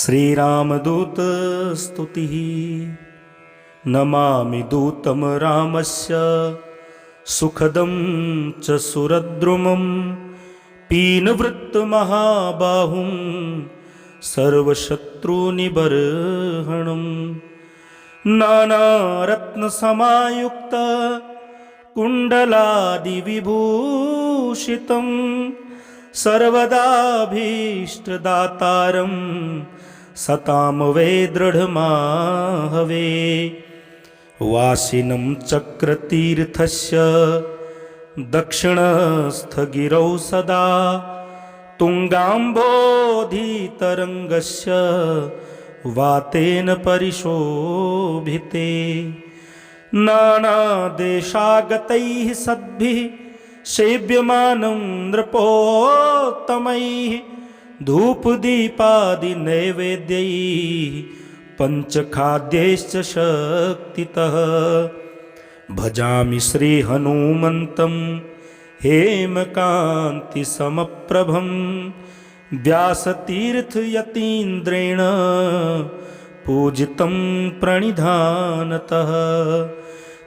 श्रीरामदूत स्तुतिः। नमामि दूतं रामस्य सुखदं च सुरद्रुमं पीनवृत्तमहाबाहुं सर्वशत्रुनिबर्हणं नानारत्नसमायुक्त कुण्डलादिविभूषितं सर्वदाभीष्टदातारं सतां वै दृढमाहवे। वासिनं चक्रतीर्थस्य दक्षिणस्थगिरौ सदा तुङ्गाम्बोधितरङ्गस्य वातेन परिशोभिते। नानादेशागतैः सद्भिः सेव्यमानं नृपोत्तमैः धूपदीपादिनैवेद्यैः पञ्चखाद्यैश्च शक्तितः। भजामि श्रीहनुमन्तं हेमकान्तिसमप्रभं व्यासतीर्थयतीन्द्रेण पूजितं प्रणिधानतः।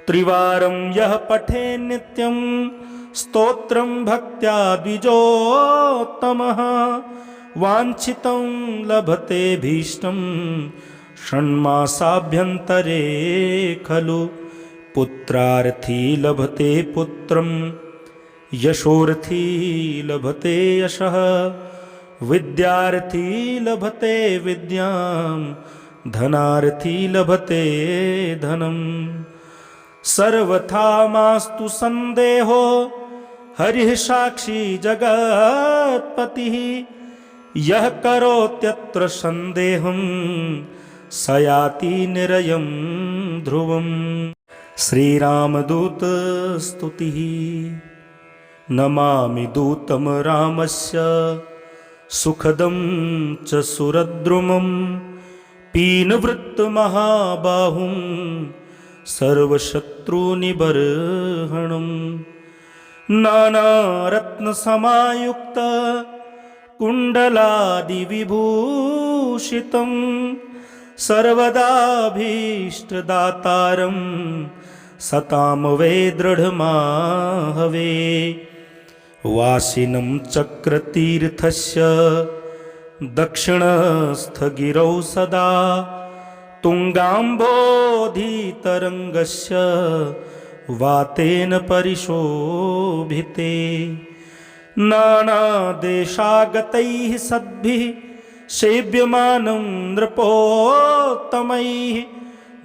त्रिवारं यः पठे नित्यं स्तोत्रं भक्त्या द्विजोत्तमः वाञ्छितं लभते भीष्टं षण्मासाभ्यन्तरे खलु। पुत्रार्थी लभते पुत्रं यशोर्थी लभते यशः विद्यार्थी लभते विद्यां धनार्थी लभते धनम्। सर्वथा मास्तु संदेहो हरिः साक्षी जगत्पतिः यः करोत्यत्र संदेहं स याति निरयं ध्रुवम्। श्रीरामदूत स्तुतिः। नमामि दूतं रामस्य सुखदं च सुरद्रुमं पीनवृत्तमहाबाहुं सर्वशत्रुनिबर्हणं नानारत्नसमायुक्त कुण्डलादिविभूषितं सर्वदाभीष्टदातारं सतां वै दृढमाहवे। वासिनं चक्रतीर्थस्य दक्षिणस्थगिरौ सदा तुङ्गाम्बोधितरङ्गस्य वातेन परिशोभिते। नानादेशागतैः सद्भिः सेव्यमानं नृपोत्तमैः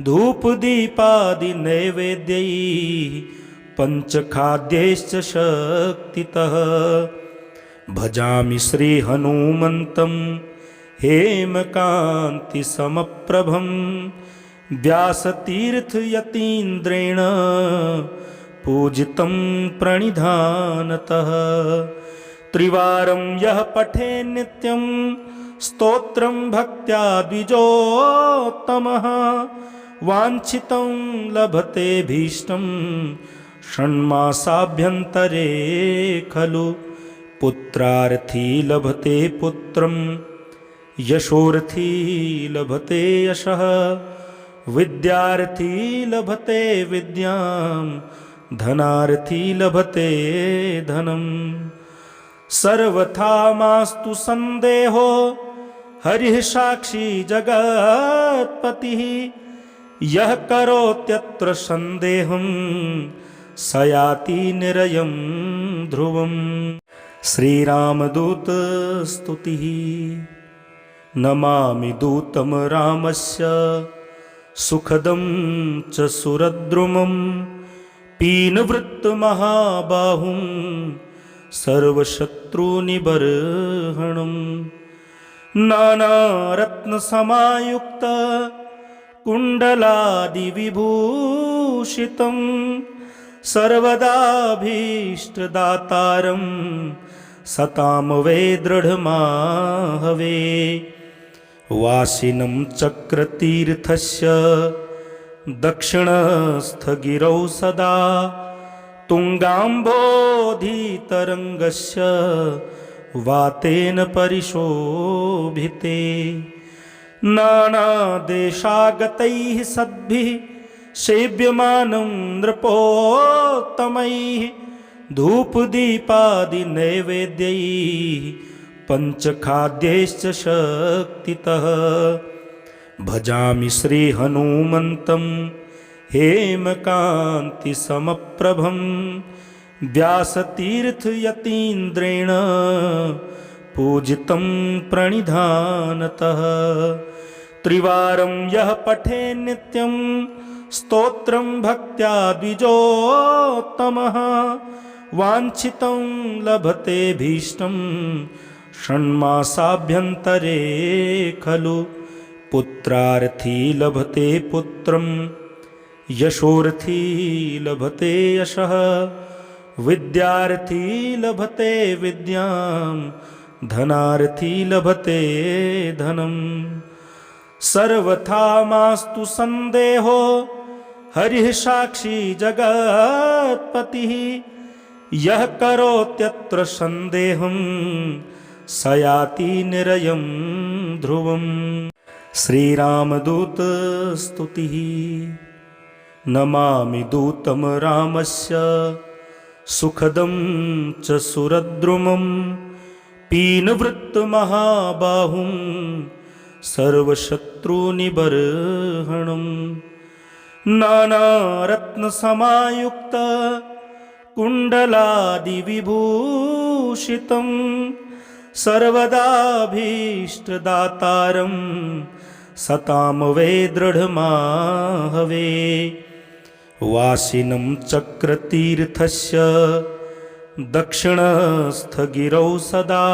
धूपदीपादिनैवेद्यैः पञ्चखाद्यैश्च शक्तितः। भजामि श्रीहनुमन्तं हेमकान्तिसमप्रभं व्यासतीर्थयतीन्द्रेण पूजितं प्रणिधानतः। त्रिवारं यः पठे नित्यं स्तोत्रं भक्त्या द्विजोत्तमः वाञ्छितं लभते भीष्टं षण्मासाभ्यन्तरे खलु। पुत्रार्थी लभते पुत्रं यशोर्थी लभते यशः विद्यार्थी लभते विद्यां धनार्थी लभते धनम्। सर्वथा मास्तु संदेहो हरिः साक्षी जगत्पतिः यः करोत्यत्र संदेहं स याति निरयं ध्रुवम्। श्रीरामदूत स्तुतिः। नमामि दूतं रामस्य सुखदं च सुरद्रुमं पीनवृत्तमहाबाहुं सर्वशत्रुनिबर्हणं नानारत्नसमायुक्त कुण्डलादिविभूषितं सर्वदाभीष्टदातारं सतां वै दृढमाहवे। वासिनं चक्रतीर्थस्य दक्षिणस्थगिरौ सदा तुङ्गाम्बोधितरङ्गस्य वातेन परिशोभिते। नानादेशागतैः सद्भिः सेव्यमानं नृपोत्तमैः धूपदीपादिनैवेद्यैः पञ्चखाद्यैश्च शक्तितः भजामि श्रीहनुमन्तं हेमकान्तिसमप्रभं व्यासतीर्थयतीन्द्रेण पूजितं प्रणिधानतः त्रिवारं यः पठे नित्यं स्तोत्रं भक्त्या द्विजोत्तमः वाञ्छितं लभते भीष्टं षण्मासाभ्यन्तरे खलु पुत्रार्थी लभते पुत्रं यशोर्थी लभते यशः विद्यार्थी लभते विद्यां धनार्थी लभते धनम् सर्वथा मास्तु संदेहो हरिः साक्षी जगत्पतिः यः करोत्यत्र संदेहं स याति निरयं ध्रुवम् श्रीरामदूत स्तुतिः नमामि दूतं रामस्य सुखदं च सुरद्रुमं पीनवृत्तमहाबाहुं सर्वशत्रुनिबर्हणम् नानारत्नसमायुक्त कुण्डलादिविभूषितं सर्वदाभीष्टदातारं सतां वै दृढमाहवे वासिनं चक्रतीर्थस्य दक्षिणस्थगिरौ सदा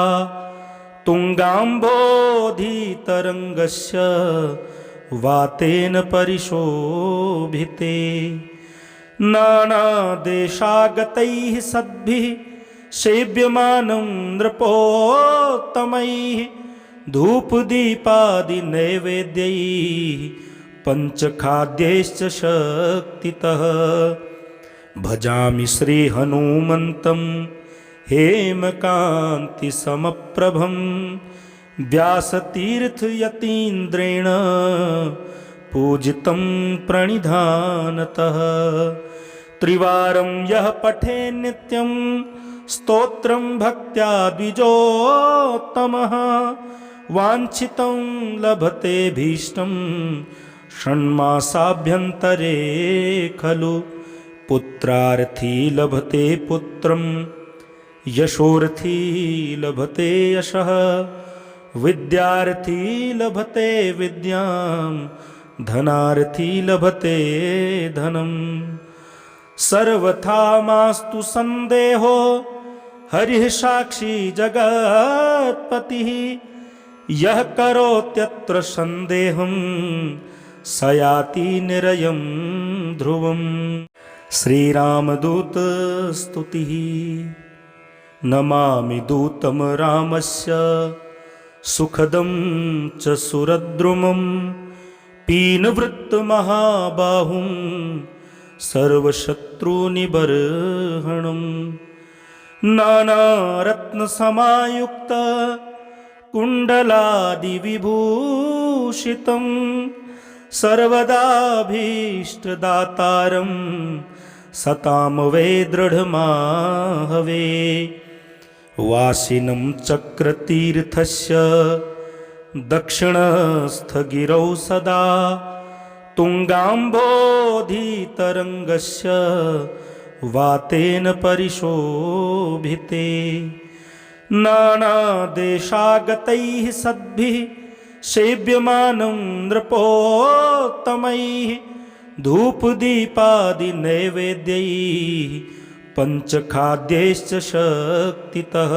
तुङ्गाम्बोधितरङ्गस्य वातेन परिशोभिते नानादेशागतैः सद्भिः सेव्यमानं नृपोत्तमैः धूपदीपादिनैवेद्यैः पञ्चखाद्यैश्च शक्तितः भजामि श्रीहनुमन्तं हेमकान्तिसमप्रभं व्यासतीर्थयतीन्द्रेण पूजितं प्रणिधानतः त्रिवारं यः पठे नित्यं स्तोत्रं भक्त्या द्विजोत्तमः वाञ्छितं लभते भीष्टं षण्मासाभ्यन्तरे खलु पुत्रार्थी लभते पुत्रं यशोर्थी लभते यशः विद्यार्थी लभते विद्यां धनार्थी लभते धनम् सर्वथा मास्तु संदेहो हरिः साक्षी जगत्पतिः यः करोत्यत्र संदेहं स याति निरयं ध्रुवम् श्रीरामदूत स्तुतिः नमामि दूतं रामस्य सुखदं च सुरद्रुमं पीनवृत्तमहाबाहुं सर्वशत्रुनिबर्हणम् नानारत्नसमायुक्त कुण्डलादिविभूषितं सर्वदाभीष्टदातारं सतां वै दृढमाहवे वासिनं चक्रतीर्थस्य दक्षिणस्थगिरौ सदा तुङ्गाम्बोधितरङ्गस्य वातेन परिशोभिते नानादेशागतैः सद्भिः सेव्यमानं नृपोत्तमैः धूपदीपादिनैवेद्यैः पञ्चखाद्यैश्च शक्तितः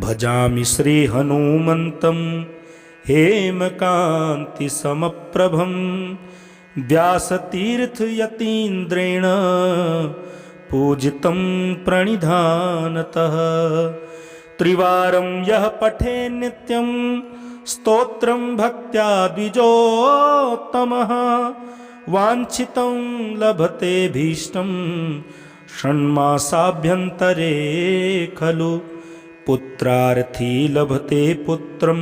भजामि श्रीहनुमन्तं हेमकान्तिसमप्रभं व्यासतीर्थयतीन्द्रेण पूजितं प्रणिधानतः त्रिवारं यः पठे नित्यं स्तोत्रं भक्त्या द्विजोत्तमः वाञ्छितं लभते भीष्टं षण्मासाभ्यन्तरे खलु पुत्रार्थी लभते पुत्रं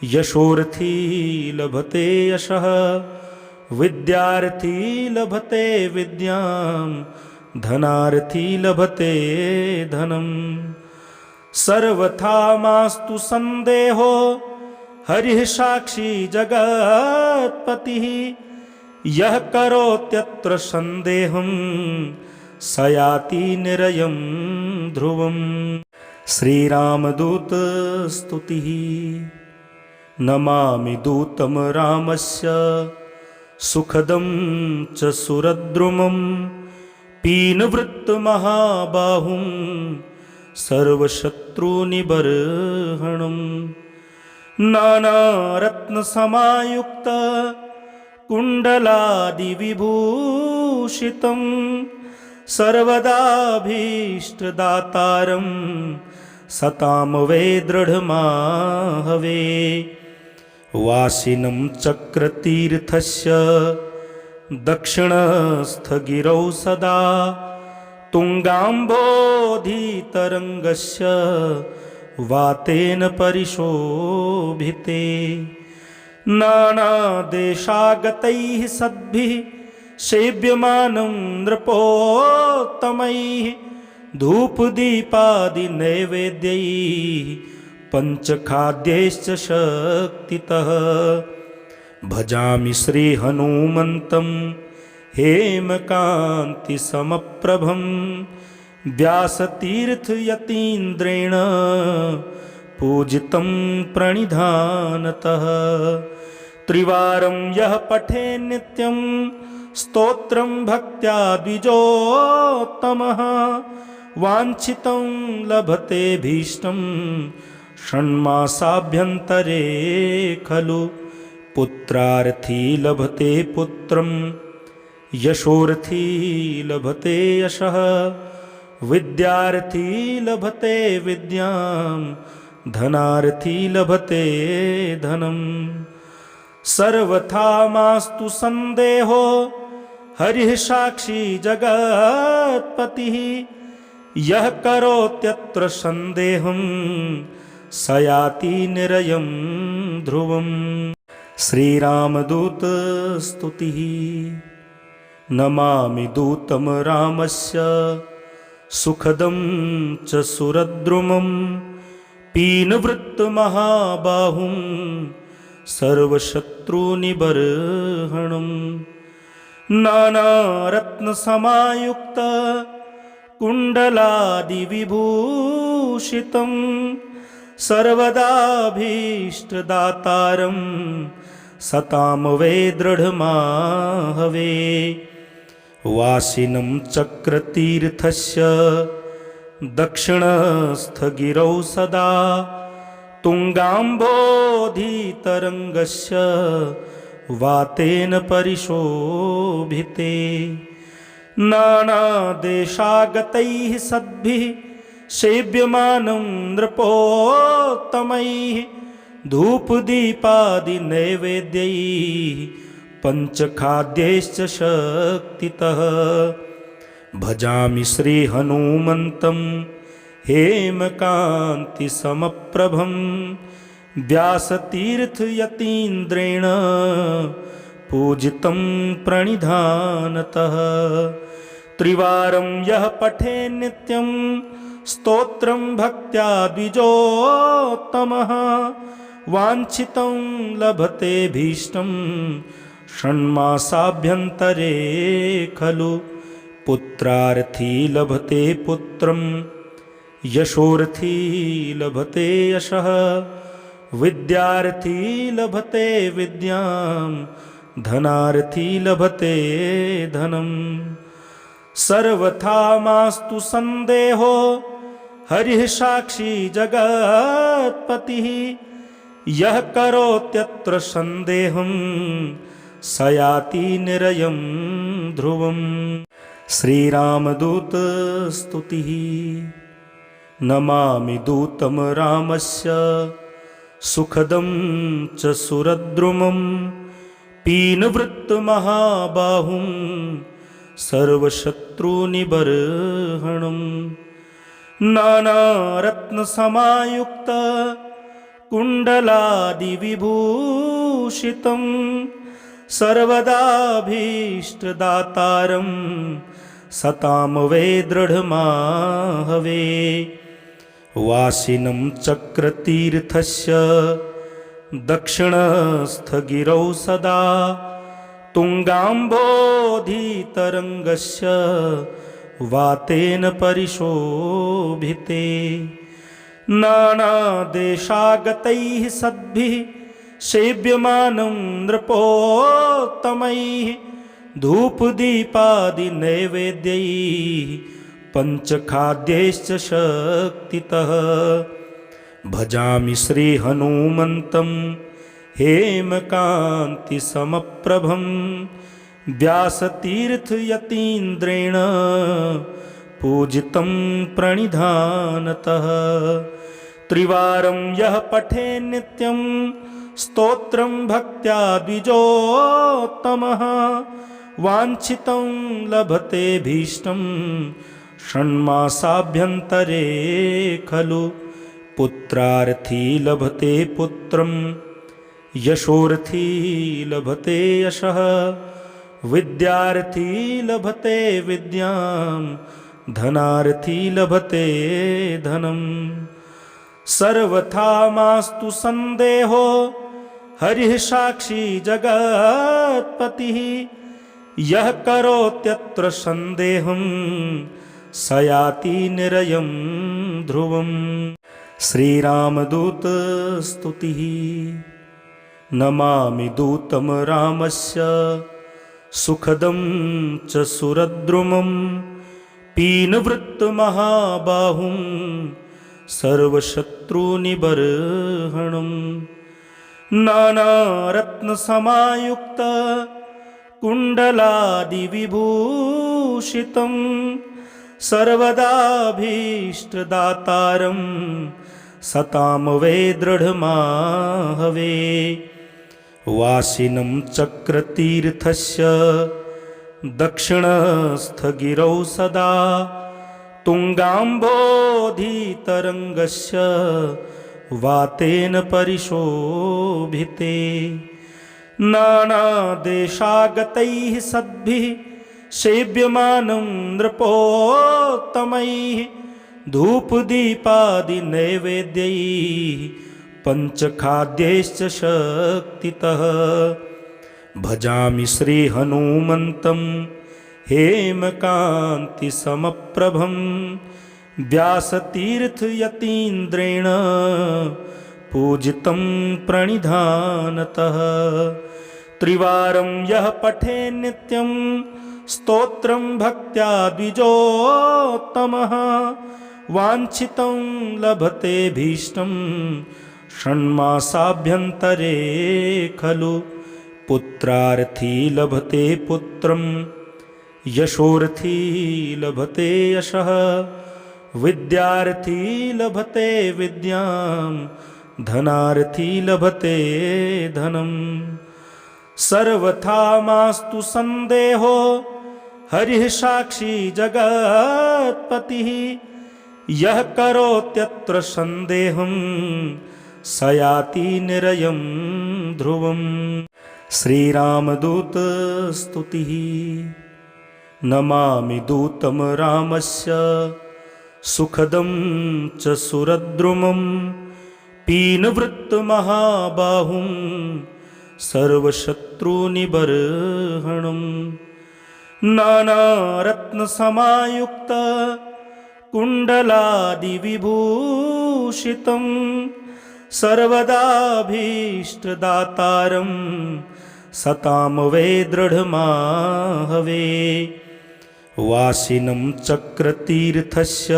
यशोर्थी लभते यशः विद्यार्थी लभते विद्यां धनार्थी लभते धनम् सर्वथा मास्तु संदेहो हरिः साक्षी जगत्पतिः यः करोत्यत्र संदेहं स याति निरयं ध्रुवम्। श्रीरामदूत स्तुतिः। नमामि दूतं रामस्य सुखदं च सुरद्रुमं पीनवृत्तमहाबाहुं सर्वशत्रुनिबर्हणम् नानारत्नसमायुक्त कुण्डलादिविभूषितं सर्वदाभीष्टदातारं सतां वै दृढमाहवे वासिनं चक्रतीर्थस्य दक्षिणस्थगिरौ सदा तुङ्गाम्बोधितरङ्गस्य वातेन परिशोभिते नानादेशागतैः सद्भिः सेव्यमानं नृपोत्तमैः धूपदीपादिनैवेद्यैः पञ्चखाद्यैश्च शक्तितः भजामि श्रीहनुमन्तं हेमकान्तिसमप्रभं व्यासतीर्थयतीन्द्रेण पूजितं प्रणिधानतः त्रिवारं यः पठे नित्यं स्तोत्रं भक्त्या द्विजोत्तमः वाञ्छितं लभते भीष्टं षण्मासाभ्यन्तरे खलु पुत्रार्थी लभते पुत्रं यशोर्थी लभते यशः विद्यार्थी लभते विद्यां धनार्थी लभते धनम् सर्वथा मास्तु संदेहो हरिः साक्षी जगत्पतिः यः करोत्यत्र संदेहं स याति निरयं ध्रुवम्। श्रीरामदूत स्तुतिः। नमामि दूतं रामस्य सुखदं च सुरद्रुमं पीनवृत्तमहाबाहुं सर्वशत्रुनिबर्हणम् नानारत्नसमायुक्त कुण्डलादिविभूषितं सर्वदाभीष्टदातारं सतां वै दृढमाहवे वासिनं चक्रतीर्थस्य दक्षिणस्थगिरौ सदा तुङ्गाम्बोधितरङ्गस्य वातेन परिशोभिते नानादेशागतैः सद्भिः सेव्यमानं नृपोत्तमैः धूपदीपादिनैवेद्यैः पञ्चखाद्यैश्च शक्तितः भजामि श्रीहनुमन्तं हेमकान्तिसमप्रभं व्यासतीर्थयतीन्द्रेण पूजितं प्रणिधानतः त्रिवारं यः पठे नित्यं स्तोत्रं भक्त्या द्विजोत्तमः वाञ्छितं लभते भीष्टं षण्मासाभ्यन्तरे खलु पुत्रार्थी लभते पुत्रं यशोर्थी लभते यशः विद्यार्थी लभते विद्यां धनार्थी लभते धनम् सर्वथा मास्तु संदेहो हरिः साक्षी जगत्पतिः यः करोत्यत्र संदेहं स याति निरयं ध्रुवम्। श्रीरामदूत स्तुतिः। नमामि दूतं रामस्य सुखदं च सुरद्रुमं पीनवृत्तमहाबाहुं सर्वशत्रुनिबर्हणम् नानारत्नसमायुक्त कुण्डलादिविभूषितं सर्वदाभीष्टदातारं सतां वै दृढमाहवे वासिनं चक्रतीर्थस्य दक्षिणस्थगिरौ सदा तुङ्गाम्बोधितरङ्गस्य वातेन परिशोभिते नानादेशागतैः सद्भिः सेव्यमानं नृपोत्तमैः धूपदीपादिनैवेद्यैः पञ्चखाद्यैश्च शक्तितः भजामि श्रीहनुमन्तं हेमकान्तिसमप्रभं व्यासतीर्थयतीन्द्रेण पूजितं प्रणिधानतः त्रिवारं यः पठे नित्यं स्तोत्रं भक्त्या द्विजोत्तमः वाञ्छितं लभते भीष्टं षण्मासाभ्यन्तरे खलु पुत्रार्थी लभते पुत्रं यशोर्थी लभते यशः विद्यार्थी लभते विद्यां धनार्थी लभते धनम् सर्वथा मास्तु संदेहो हरिः साक्षी जगत्पतिः यः करोत्यत्र संदेहं स याति निरयं ध्रुवम् श्रीरामदूत स्तुतिः नमामि दूतं रामस्य सुखदं च सुरद्रुमं पीनवृत्तमहाबाहुं सर्वशत्रुनिबर्हणं नानारत्नसमायुक्त कुण्डलादिविभूषितं सर्वदाभीष्टदातारं सतां वै दृढमाहवे वासिनं चक्रतीर्थस्य दक्षिणस्थगिरौ सदा तुङ्गाम्बोधितरङ्गस्य वातेन परिशोभिते नानादेशागतैः सद्भिः सेव्यमानं नृपोत्तमैः धूपदीपादिनैवेद्यैः पञ्चखाद्यैश्च शक्तितः भजामि श्रीहनुमन्तं हेमकान्तिसमप्रभं व्यासतीर्थयतीन्द्रेण पूजितं प्रणिधानतः त्रिवारं यः पठे नित्यं स्तोत्रं भक्त्या द्विजोत्तमः वाञ्छितं लभते भीष्टं षण्मासाभ्यन्तरे खलु पुत्रार्थी लभते पुत्रं यशोर्थी लभते यशः विद्यार्थी लभते विद्यां धनार्थी लभते धनम् सर्वथा मास्तु संदेहो हरिः साक्षी जगत्पतिः यः करोत्यत्र संदेहं स याति निरयं ध्रुवम् श्रीरामदूत स्तुतिः नमामि दूतं रामस्य सुखदं च सुरद्रुमं पीनवृत्तमहाबाहुं सर्वशत्रुनिबर्हणं नानारत्नसमायुक्त कुण्डलादिविभूषितं सर्वदाभीष्टदातारं सतां वै दृढमाहवे वासिनं चक्रतीर्थस्य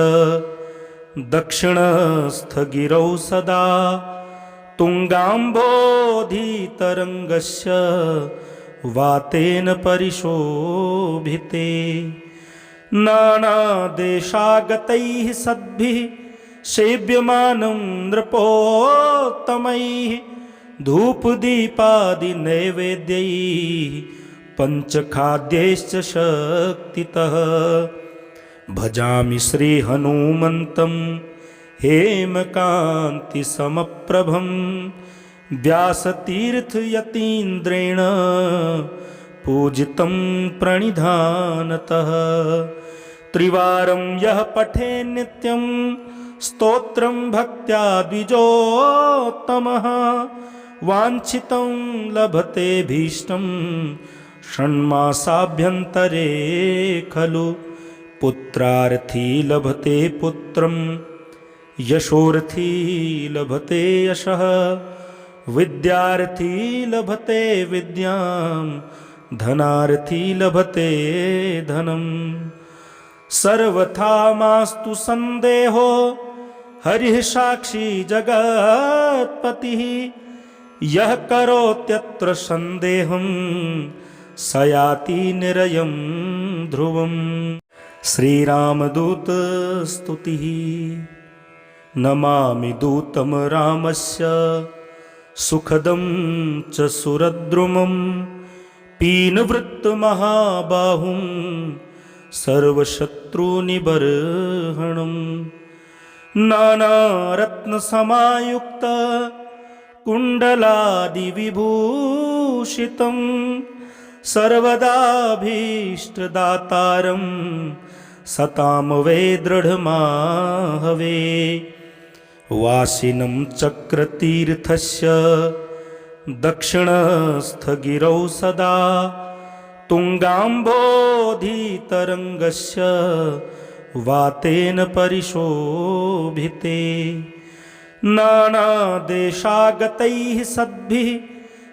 दक्षिणस्थगिरौ सदा तुङ्गाम्बोधितरङ्गस्य वातेन परिशोभिते नानादेशागतैः सद्भिः सेव्यमानं नृपोत्तमैः धूपदीपादिनैवेद्यैः पञ्चखाद्यैश्च शक्तितः भजामि श्रीहनुमन्तं हेमकान्तिसमप्रभं व्यासतीर्थयतीन्द्रेण पूजितं प्रणिधानतः। त्रिवारं यः पठे नित्यं स्तोत्रं भक्त्या द्विजोत्तमः वाञ्छितं लभते भीष्टं षण्मासाभ्यन्तरे खलु। पुत्रार्थी लभते पुत्रं यशोर्थी लभते यशः विद्यार्थी लभते विद्यां धनार्थी लभते धनम्। सर्वथा मास्तु संदेहो हरिः साक्षी जगत्पतिः यः करोत्यत्र संदेहं स याति निरयं ध्रुवम्। श्रीरामदूत स्तुतिः। नमामि दूतं रामस्य सुखदं च सुरद्रुमं पीनवृत्तमहाबाहुं सर्वशत्रुनिबर्हणं। नानारत्नसमायुक्त कुण्डलादिविभूषितं सर्वदाभीष्टदातारं सतां वै दृढमाहवे। वासिनं चक्रतीर्थस्य दक्षिणस्थगिरौ सदा तुङ्गाम्बोधितरङ्गस्य वातेन परिशोभिते। नानादेशागतैः सद्भिः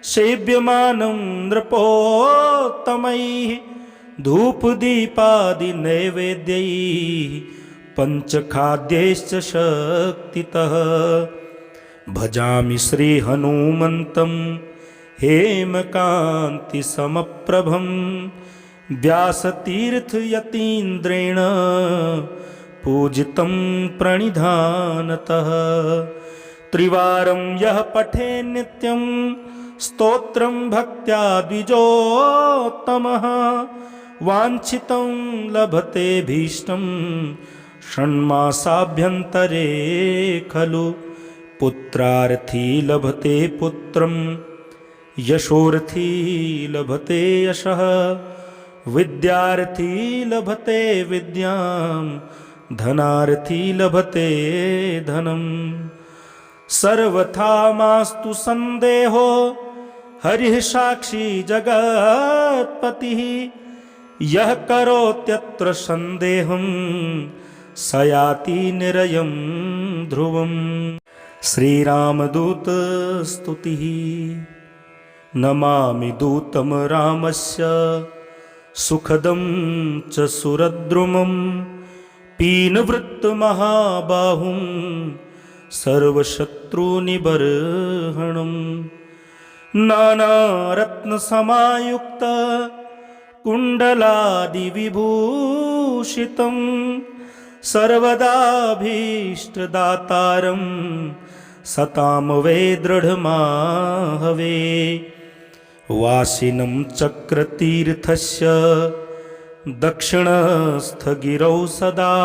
सेव्यमानं नृपोत्तमैः धूपदीपादिनैवेद्यैः पञ्चखाद्यैश्च शक्तितः। भजामि श्रीहनुमन्तं हेमकान्तिसमप्रभं व्यासतीर्थयतीन्द्रेण पूजितं प्रणिधानतः। त्रिवारं यः पठे नित्यं स्तोत्रं भक्त्या द्विजोत्तमः वाञ्छितं लभते भीष्टं षण्मासाभ्यन्तरे खलु। पुत्रार्थी लभते पुत्रं यशोर्थी लभते यशः विद्यार्थी लभते विद्यां धनार्थी लभते धनम्। सर्वथा मास्तु संदेहो हरिः साक्षी जगत्पतिः यः करोत्यत्र संदेहं स याति निरयं ध्रुवम्। श्रीरामदूत स्तुतिः। नमामि दूतं रामस्य सुखदं च सुरद्रुमं पीनवृत्तमहाबाहुं सर्वशत्रुनिबर्हणं। नानारत्नसमायुक्त कुण्डलादिविभूषितं सर्वदाभीष्टदातारं सतां वै दृढमाहवे। वासिनं चक्रतीर्थस्य दक्षिणस्थगिरौ सदा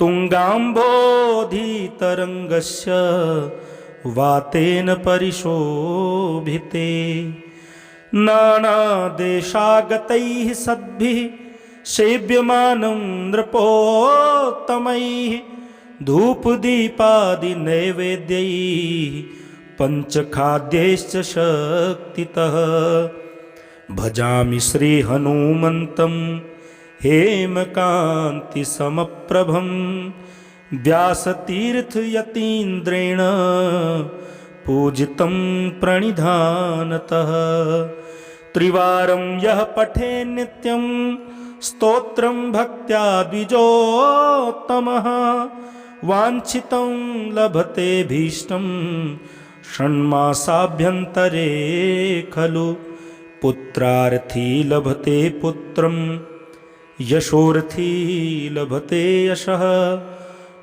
तुङ्गाम्बोधितरङ्गस्य वातेन परिशोभिते। नानादेशागतैः सद्भिः सेव्यमानं नृपोत्तमैः धूपदीपादिनैवेद्यैः पञ्चखाद्यैश्च शक्तितः। भजामि श्रीहनुमन्तं हेमकान्तिसमप्रभं व्यासतीर्थयतीन्द्रेण पूजितं प्रणिधानतः। त्रिवारं यः पठे नित्यं स्तोत्रं भक्त्या द्विजोत्तमः वाञ्छितं लभते भीष्टं षण्मासाभ्यन्तरे खलु। पुत्रार्थी लभते पुत्रं यशोर्थी लभते यशः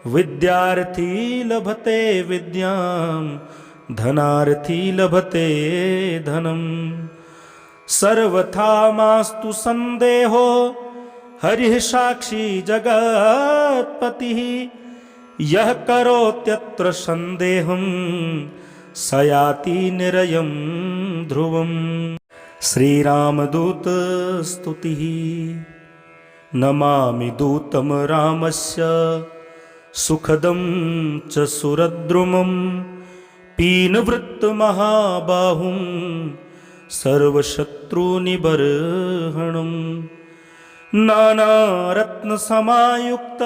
विद्यार्थी लभते विद्यां धनार्थी लभते धनम्। सर्वथा मास्तु संदेहो हरिः साक्षी जगत्पतिः यः करोत्यत्र सन्देहं स याति निरयं ध्रुवम्। श्रीरामदूत स्तुतिः। नमामि दूतं रामस्य सुखदं च सुरद्रुमं पीनवृत्तमहाबाहुं सर्वशत्रुनिबर्हणं। नानारत्नसमायुक्त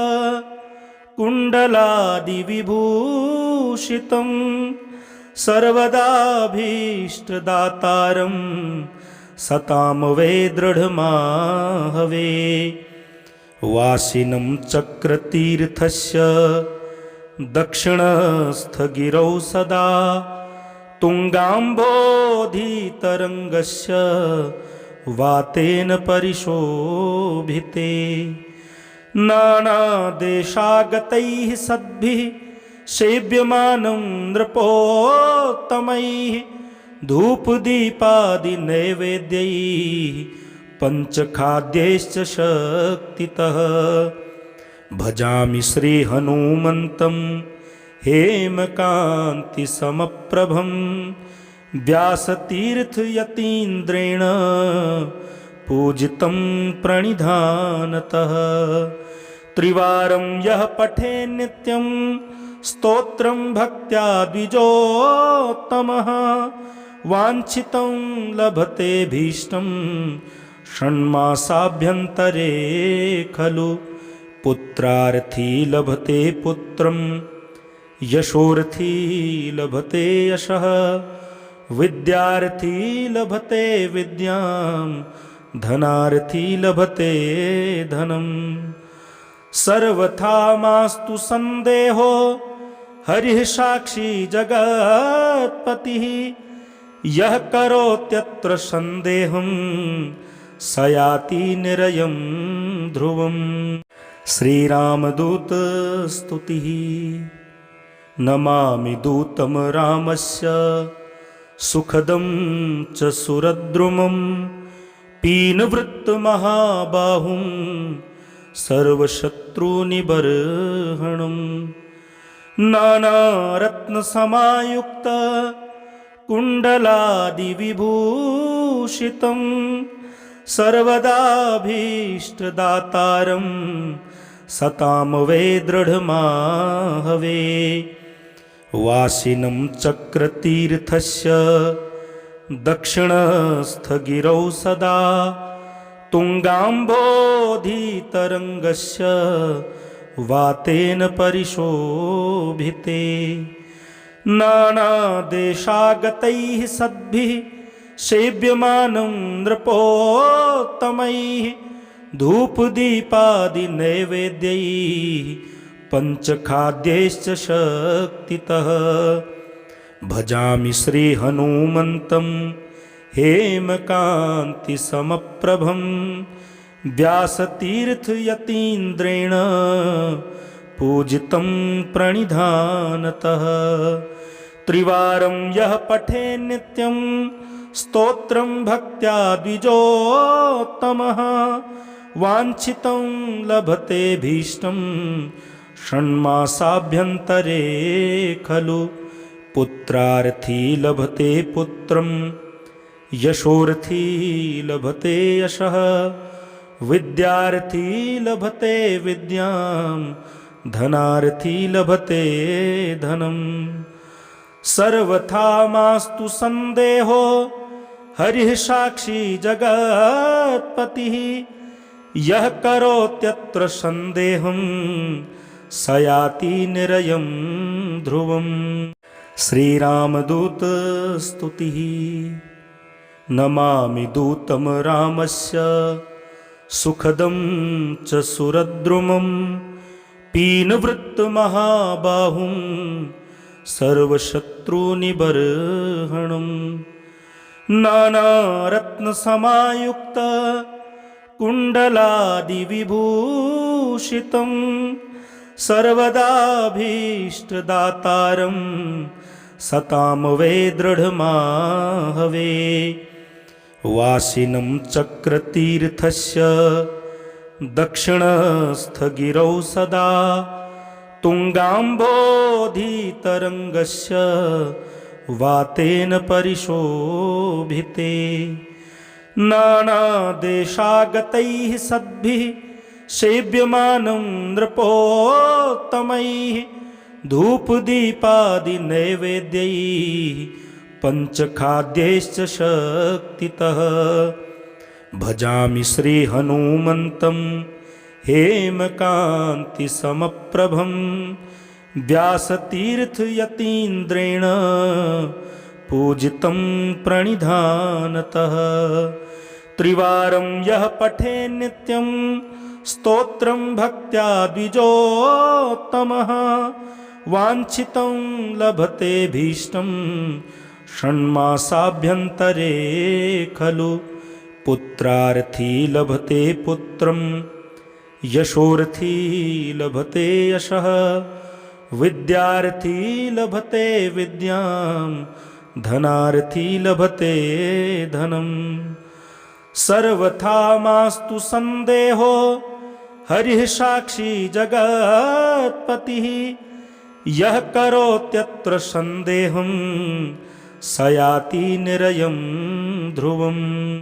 कुण्डलादिविभूषितं सर्वदाभीष्टदातारं सतां वै दृढमाहवे। वासिनं चक्रतीर्थस्य दक्षिणस्थगिरौ सदा तुङ्गाम्बोधितरङ्गस्य वातेन परिशोभिते। नानादेशागतैः सद्भिः सेव्यमानं नृपोत्तमैः धूपदीपादिनैवेद्यैः पञ्चखाद्यैश्च शक्तितः। भजामि श्रीहनुमन्तं हेमकान्तिसमप्रभं व्यासतीर्थयतीन्द्रेण पूजितं प्रणिधानतः। त्रिवारं यः पठे नित्यं स्तोत्रं भक्त्या द्विजोत्तमः वाञ्छितं लभते भीष्टं षण्मासाभ्यन्तरे खलु। पुत्रार्थी लभते पुत्रं यशोर्थी लभते यशः विद्यार्थी लभते विद्यां धनार्थी लभते धनम्। सर्वथा मास्तु संदेहो हरिः साक्षी जगत्पतिः यः करोत्यत्र संदेहं स याति निरयं ध्रुवम्। श्रीरामदूत स्तुतिः। नमामि दूतं रामस्य सुखदं च सुरद्रुमं पीनवृत्तमहाबाहुं सर्वशत्रुनिबर्हणं। नानारत्नसमायुक्त कुण्डलादिविभूषितं सर्वदाभीष्टदातारं सतां वै दृढमाहवे। वासिनं चक्रतीर्थस्य दक्षिणस्थगिरौ सदा तुङ्गाम्बोधितरङ्गस्य वातेन परिशोभिते। नानादेशागतैः सद्भिः सेव्यमानं नृपोत्तमैः धूपदीपादिनैवेद्यैः पञ्चखाद्यैश्च शक्तितः। भजामि श्रीहनुमन्तं हेमकान्तिसमप्रभं व्यासतीर्थयतीन्द्रेण पूजितं प्रणिधानतः। त्रिवारं यः पठे नित्यं स्तोत्रं भक्त्या द्विजोत्तमः वाञ्छितं लभते भीष्टं षण्मासाभ्यन्तरे खलु। पुत्रार्थी लभते पुत्रं यशोर्थी लभते यशः विद्यार्थी लभते विद्यां धनार्थी लभते धनम्। सर्वथा मास्तु संदेहो हरिः साक्षी जगत्पतिः यः करोत्यत्र संदेहं स याति निरयं ध्रुवम्। श्रीरामदूत स्तुतिः। नमामि दूतं रामस्य सुखदं च सुरद्रुमं पीनवृत्तमहाबाहुं सर्वशत्रुनिबर्हणं। नानारत्नसमायुक्त कुण्डलादिविभूषितं सर्वदाभीष्टदातारं सतां वै दृढमाहवे। वासिनं चक्रतीर्थस्य दक्षिणस्थगिरौ सदा तुङ्गाम्बोधितरङ्गस्य वातेन परिशोभिते नानादेशागतैः सद्भिः सेव्यमानं नृपोत्तमैः धूपदीपादिनैवेद्यैः पञ्चखाद्यैश्च शक्तितः भजामि श्रीहनुमन्तं हेमकान्तिसमप्रभं व्यासतीर्थयतीन्द्रेण पूजितं प्रणिधानतः त्रिवारं यः पठे नित्यं स्तोत्रं भक्त्या द्विजोत्तमः वाञ्छितं लभते भीष्टं षण्मासाभ्यन्तरे खलु पुत्रार्थी लभते पुत्रं यशोर्थी लभते यशः विद्यार्थी लभते विद्यां धनार्थी लभते धनम् सर्वथा मास्तु संदेहो हरिः साक्षी जगत्पतिः यः करोत्यत्र संदेहं स याति निरयं ध्रुवम्।